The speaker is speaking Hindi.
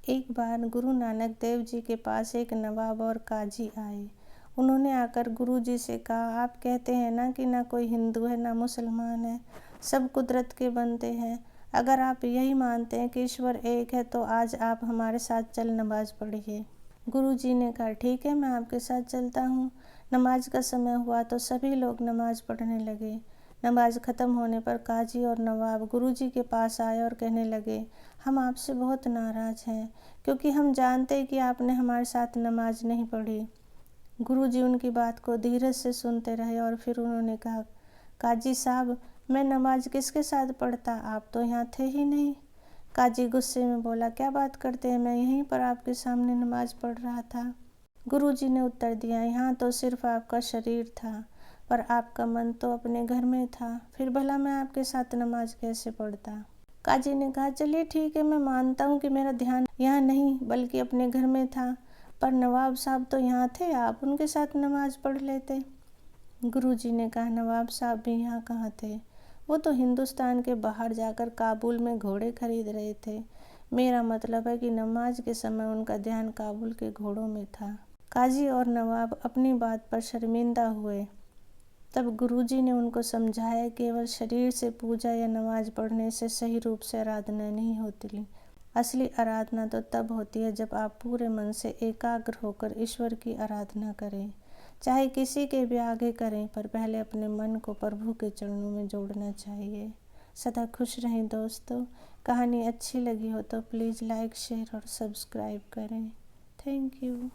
एक बार गुरु नानक देव जी के पास एक नवाब और काजी आए। उन्होंने आकर गुरु जी से कहा, आप कहते हैं ना कि ना कोई हिंदू है ना मुसलमान है, सब कुदरत के बंदे हैं। अगर आप यही मानते हैं कि ईश्वर एक है तो आज आप हमारे साथ चल नमाज पढ़िए। गुरु जी ने कहा, ठीक है, मैं आपके साथ चलता हूँ। नमाज का समय हुआ तो सभी लोग नमाज पढ़ने लगे। नमाज ख़त्म होने पर काजी और नवाब गुरुजी के पास आए और कहने लगे, हम आपसे बहुत नाराज़ हैं क्योंकि हम जानते हैं कि आपने हमारे साथ नमाज नहीं पढ़ी। गुरुजी उनकी बात को धीरज से सुनते रहे और फिर उन्होंने कहा, काजी साहब, मैं नमाज किसके साथ पढ़ता, आप तो यहाँ थे ही नहीं। काजी गुस्से में बोला, क्या बात करते हैं, मैं यहीं पर आपके सामने नमाज पढ़ रहा था। गुरुजी ने उत्तर दिया, यहाँ तो सिर्फ आपका शरीर था पर आपका मन तो अपने घर में था, फिर भला मैं आपके साथ नमाज कैसे पढ़ता। काजी ने कहा, चलिए ठीक है, मैं मानता हूँ कि मेरा ध्यान यहाँ नहीं बल्कि अपने घर में था, पर नवाब साहब तो यहाँ थे, आप उनके साथ नमाज पढ़ लेते। गुरुजी ने कहा, नवाब साहब भी यहाँ कहाँ थे, वो तो हिंदुस्तान के बाहर जाकर काबुल में घोड़े खरीद रहे थे। मेरा मतलब है कि नमाज के समय उनका ध्यान काबुल के घोड़ों में था। काजी और नवाब अपनी बात पर शर्मिंदा हुए। तब गुरुजी ने उनको समझाया, केवल शरीर से पूजा या नमाज पढ़ने से सही रूप से आराधना नहीं होती। असली आराधना तो तब होती है जब आप पूरे मन से एकाग्र होकर ईश्वर की आराधना करें। चाहे किसी के भी आगे करें, पर पहले अपने मन को प्रभु के चरणों में जोड़ना चाहिए। सदा खुश रहें दोस्तों। कहानी अच्छी लगी हो तो प्लीज़ लाइक, शेयर और सब्सक्राइब करें। Thank you.